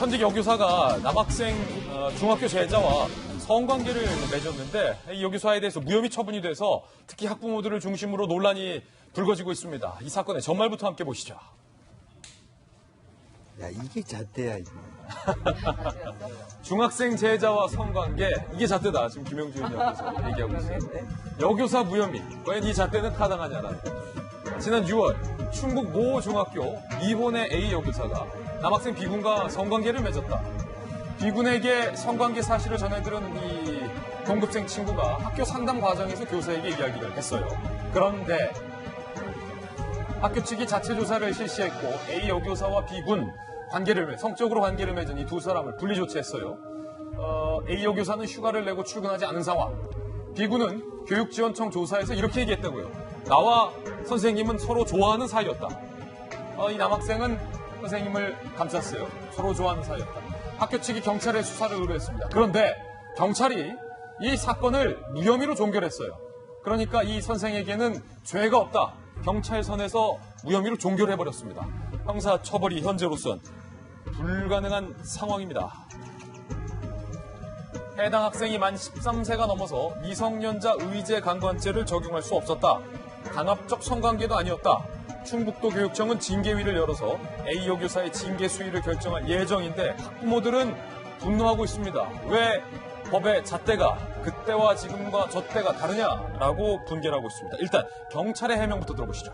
현직 여교사가 남학생 중학교 제자와 성관계를 맺었는데 이 여교사에 대해서 무혐의 처분이 돼서 특히 학부모들을 중심으로 논란이 불거지고 있습니다. 이 사건의 전말부터 함께 보시죠. 야, 이게 잣대야, 이거. 중학생 제자와 성관계, 이게 잣대다. 지금 김영준 여교사 얘기하고 있어요. 여교사 무혐의, 과연 이 잣대는 타당하냐라는 거. 지난 6월 충북 모 중학교 이본의 A 여교사가 남학생 B군과 성관계를 맺었다. B군에게 성관계 사실을 전해들은 이 동급생 친구가 학교 상담 과정에서 교사에게 이야기를 했어요. 그런데 학교 측이 자체 조사를 실시했고 A 여교사와 B군 성적으로 관계를 맺은 이 두 사람을 분리 조치했어요. A 여교사는 휴가를 내고 출근하지 않은 상황. B군은 교육지원청 조사에서 이렇게 얘기했다고요. 나와 선생님은 서로 좋아하는 사이였다. 이 남학생은 선생님을 감쌌어요. 서로 좋아하는 사이였다. 학교 측이 경찰에 수사를 의뢰했습니다. 그런데 경찰이 이 사건을 무혐의로 종결했어요. 그러니까 이 선생에게는 죄가 없다. 경찰선에서 무혐의로 종결해버렸습니다. 형사 처벌이 현재로선 불가능한 상황입니다. 해당 학생이 만 13세가 넘어서 미성년자 의제 강간죄를 적용할 수 없었다. 강압적 성관계도 아니었다. 충북도 교육청은 징계위를 열어서 A 여교사의 징계 수위를 결정할 예정인데 학부모들은 분노하고 있습니다. 왜 법의 잣대가 그때와 지금과 저때가 다르냐라고 분개하고 있습니다. 일단 경찰의 해명부터 들어보시죠.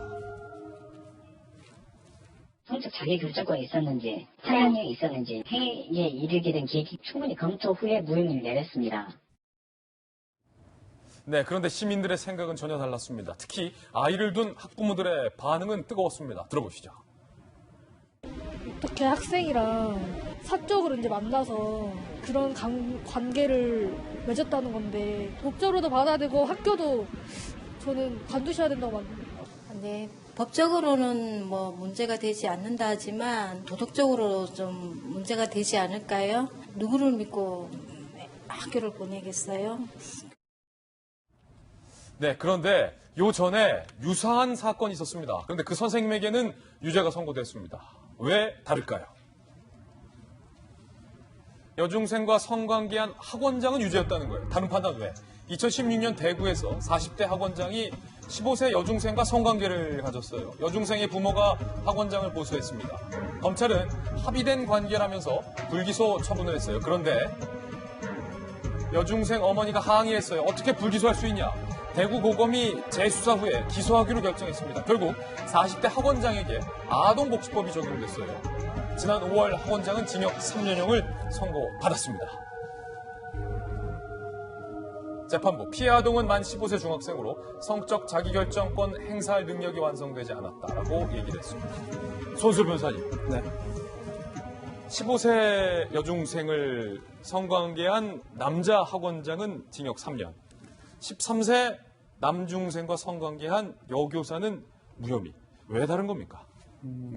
성적 자기결정권이 있었는지, 사양력이 있었는지, 행위에 이르게 된 계획이 충분히 검토 후에 무혐의를 내렸습니다. 네, 그런데 시민들의 생각은 전혀 달랐습니다. 특히 아이를 둔 학부모들의 반응은 뜨거웠습니다. 들어보시죠. 어떻게 학생이랑 사적으로 이제 만나서 그런 관계를 맺었다는 건데 법적으로도 받아야 되고 학교도 저는 관두셔야 된다고 봅니다. 네, 법적으로는 뭐 문제가 되지 않는다 하지만 도덕적으로 좀 문제가 되지 않을까요? 누구를 믿고 학교를 보내겠어요? 네, 그런데 요 전에 유사한 사건이 있었습니다. 그런데 그 선생님에게는 유죄가 선고됐습니다. 왜 다를까요? 여중생과 성관계한 학원장은 유죄였다는 거예요. 다른 판단 왜? 2016년 대구에서 40대 학원장이 15세 여중생과 성관계를 가졌어요. 여중생의 부모가 학원장을 고소했습니다. 검찰은 합의된 관계라면서 불기소 처분을 했어요. 그런데 여중생 어머니가 항의했어요. 어떻게 불기소할 수 있냐? 대구고검이 재수사 후에 기소하기로 결정했습니다. 결국 40대 학원장에게 아동복지법이 적용됐어요. 지난 5월 학원장은 징역 3년형을 선고받았습니다. 재판부 피해 아동은 만 15세 중학생으로 성적 자기결정권 행사할 능력이 완성되지 않았다라고 얘기를 했습니다. 손수 변호사님. 네. 15세 여중생을 성관계한 남자 학원장은 징역 3년. 13세 남중생과 성관계한 여교사는 무혐의. 왜 다른 겁니까?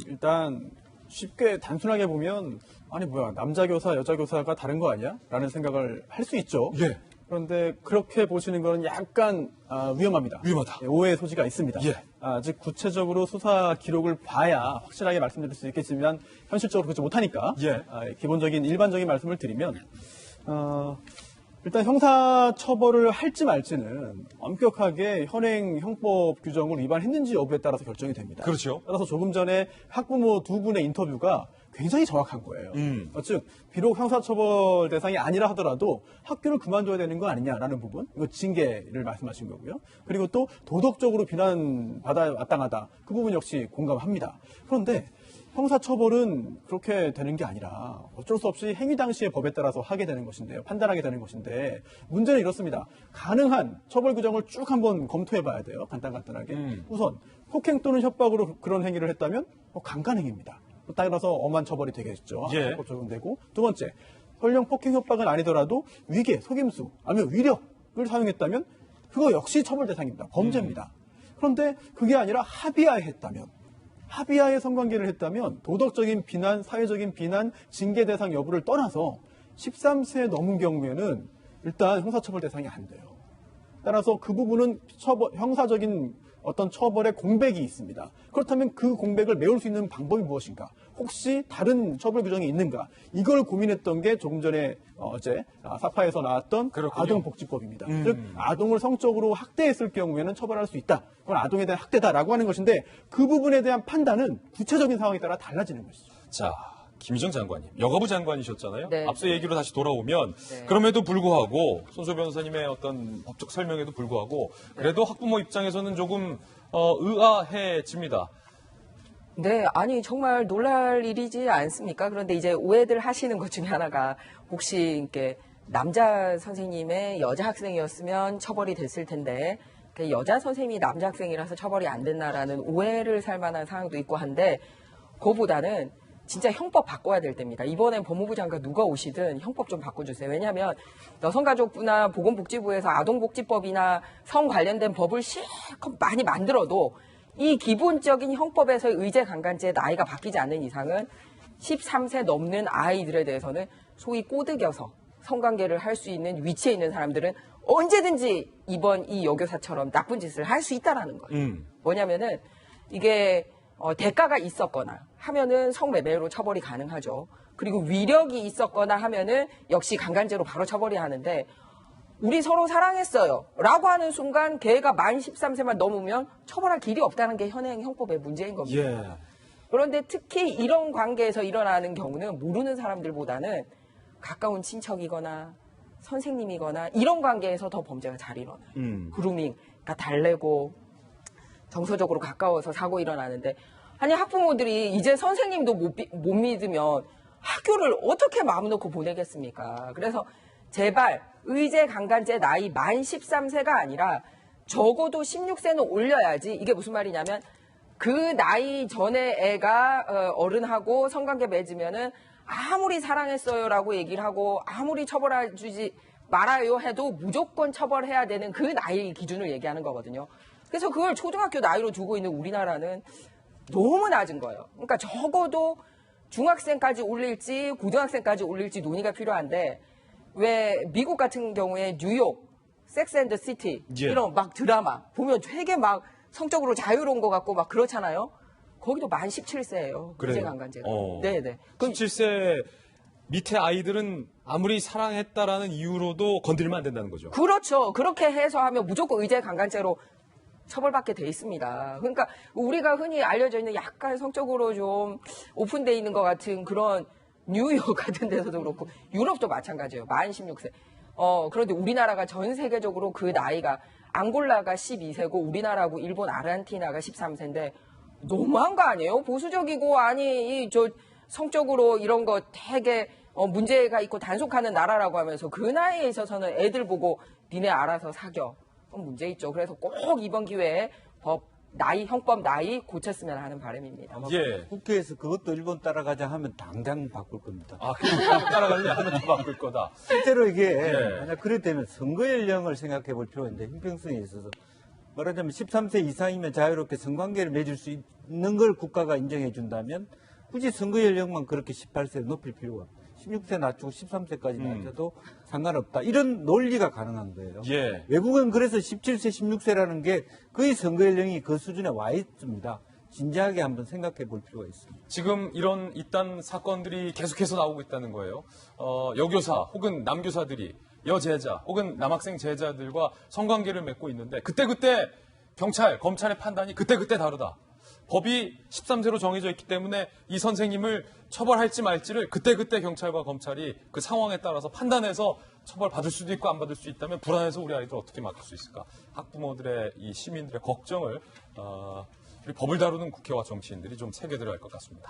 일단 쉽게 단순하게 보면 아니 뭐야 남자 교사 여자 교사가 다른 거 아니야? 라는 생각을 할 수 있죠. 예. 그런데 그렇게 보시는 건 약간 위험합니다. 위험하다. 예, 오해의 소지가 있습니다. 예. 아직 구체적으로 수사 기록을 봐야 확실하게 말씀드릴 수 있겠지만 현실적으로 그렇지 못하니까 예. 기본적인 일반적인 말씀을 드리면 일단 형사처벌을 할지 말지는 엄격하게 현행 형법 규정을 위반했는지 여부에 따라서 결정이 됩니다. 그렇죠. 따라서 조금 전에 학부모 두 분의 인터뷰가 굉장히 정확한 거예요. 즉 비록 형사처벌 대상이 아니라 하더라도 학교를 그만둬야 되는 거 아니냐라는 부분, 이거 징계를 말씀하신 거고요. 그리고 또 도덕적으로 비난받아 마땅하다, 그 부분 역시 공감합니다. 그런데 형사처벌은 그렇게 되는 게 아니라 어쩔 수 없이 행위 당시의 법에 따라서 하게 되는 것인데요. 판단하게 되는 것인데 문제는 이렇습니다. 가능한 처벌 규정을 쭉 한번 검토해 봐야 돼요. 간단하게. 우선 폭행 또는 협박으로 그런 행위를 했다면 강간행위입니다. 따라서 엄한 처벌이 되겠죠. 예. 합법 적용되고. 두 번째, 설령 폭행 협박은 아니더라도 위계, 속임수, 아니면 위력을 사용했다면 그거 역시 처벌 대상입니다. 범죄입니다. 그런데 그게 아니라 합의하에 했다면, 합의하에 성관계를 했다면 도덕적인 비난, 사회적인 비난, 징계 대상 여부를 떠나서 13세 넘은 경우에는 일단 형사처벌 대상이 안 돼요. 따라서 그 부분은 형사적인 어떤 처벌의 공백이 있습니다. 그렇다면 그 공백을 메울 수 있는 방법이 무엇인가? 혹시 다른 처벌 규정이 있는가? 이걸 고민했던 게 조금 전에 어제 사파에서 나왔던 그렇군요. 아동복지법입니다. 즉 아동을 성적으로 학대했을 경우에는 처벌할 수 있다. 그건 아동에 대한 학대다라고 하는 것인데 그 부분에 대한 판단은 구체적인 상황에 따라 달라지는 것이죠. 자, 김희정 장관님, 여가부 장관이셨잖아요. 네. 앞서 얘기로 다시 돌아오면 네. 그럼에도 불구하고 손소 변호사님의 어떤 법적 설명에도 불구하고 그래도 학부모 입장에서는 조금 의아해집니다. 네, 아니 정말 놀랄 일이지 않습니까? 그런데 이제 오해들 하시는 것 중에 하나가 혹시 이렇게 남자 선생님의 여자 학생이었으면 처벌이 됐을 텐데 그 여자 선생님이 남자 학생이라서 처벌이 안 됐나라는 오해를 살 만한 상황도 있고 한데 그거보다는 진짜 형법 바꿔야 될 때입니다. 이번엔 법무부 장관 누가 오시든 형법 좀 바꿔주세요. 왜냐하면 여성가족부나 보건복지부에서 아동복지법이나 성 관련된 법을 실컷 많이 만들어도 이 기본적인 형법에서의 의제 강간죄의 나이가 바뀌지 않는 이상은 13세 넘는 아이들에 대해서는 소위 꼬드겨서 성관계를 할 수 있는 위치에 있는 사람들은 언제든지 이번 이 여교사처럼 나쁜 짓을 할 수 있다라는 거예요. 뭐냐면은 이게 대가가 있었거나 하면은 성매매로 처벌이 가능하죠. 그리고 위력이 있었거나 하면은 역시 강간죄로 바로 처벌이 하는데 우리 서로 사랑했어요 라고 하는 순간 걔가 만 13세만 넘으면 처벌할 길이 없다는 게 현행 형법의 문제인 겁니다. 예. 그런데 특히 이런 관계에서 일어나는 경우는 모르는 사람들보다는 가까운 친척이거나 선생님이거나 이런 관계에서 더 범죄가 잘 일어나요. 그루밍, 그러니까 달래고 정서적으로 가까워서 사고 일어나는데 아니 학부모들이 이제 선생님도 못 믿으면 학교를 어떻게 마음 놓고 보내겠습니까? 그래서 제발 의제 강간죄 나이 만 13세가 아니라 적어도 16세는 올려야지. 이게 무슨 말이냐면 그 나이 전에 애가 어른하고 성관계 맺으면은 아무리 사랑했어요라고 얘기를 하고 아무리 처벌해주지 말아요 해도 무조건 처벌해야 되는 그 나이 기준을 얘기하는 거거든요. 그래서 그걸 초등학교 나이로 두고 있는 우리나라는 너무 낮은 거예요. 그러니까 적어도 중학생까지 올릴지 고등학생까지 올릴지 논의가 필요한데 왜 미국 같은 경우에 뉴욕, 섹스 앤드 시티 예. 이런 막 드라마 보면 되게 막 성적으로 자유로운 것 같고 막 그렇잖아요. 거기도 만 17세예요. 그래요? 의제 강간죄가. 어. 네네. 그럼 17세 밑에 아이들은 아무리 사랑했다라는 이유로도 건들면 안 된다는 거죠. 그렇죠. 그렇게 해서 하면 무조건 의제 강간죄로 처벌받게 돼 있습니다. 그러니까 우리가 흔히 알려져 있는 약간 성적으로 좀 오픈돼 있는 것 같은 그런 뉴욕 같은 데서도 그렇고 유럽도 마찬가지예요. 만 16세. 그런데 우리나라가 전 세계적으로 그 나이가 앙골라가 12세고 우리나라하고 일본, 아르헨티나가 13세인데 너무한 거 아니에요? 보수적이고 아니 저 성적으로 이런 거 되게 문제가 있고 단속하는 나라라고 하면서 그 나이에 있어서는 애들 보고 니네 알아서 사겨. 그건 문제 있죠. 그래서 꼭 이번 기회에 형법 나이 고쳤으면 하는 바람입니다. 예. 국회에서 그것도 일본 따라가자 하면 당장 바꿀 겁니다. 아, 그럼 따라가려 하면 더 바꿀 거다. 실제로 이게 예. 만약 그래 되면 선거 연령을 생각해 볼 필요가 있는데 형평성에 있어서 말하자면 13세 이상이면 자유롭게 성관계를 맺을 수 있는 걸 국가가 인정해 준다면 굳이 선거 연령만 그렇게 18세 높일 필요가 없다. 16세 낮추고 13세까지 낮춰도 상관없다. 이런 논리가 가능한 거예요. 예. 외국은 그래서 17세, 16세라는 게 거의 선거 연령이 그 수준에 와 있습니다. 진지하게 한번 생각해 볼 필요가 있습니다. 지금 이런 이딴 사건들이 계속해서 나오고 있다는 거예요. 여교사 혹은 남교사들이 여제자 혹은 남학생 제자들과 성관계를 맺고 있는데 그때그때 경찰, 검찰의 판단이 그때그때 다르다. 법이 13세로 정해져 있기 때문에 이 선생님을 처벌할지 말지를 그때그때 경찰과 검찰이 그 상황에 따라서 판단해서 처벌받을 수도 있고 안 받을 수 있다면 불안해서 우리 아이들 어떻게 맡길 수 있을까? 학부모들의 이 시민들의 걱정을 우리 법을 다루는 국회와 정치인들이 좀 새겨 들어야 할 것 같습니다.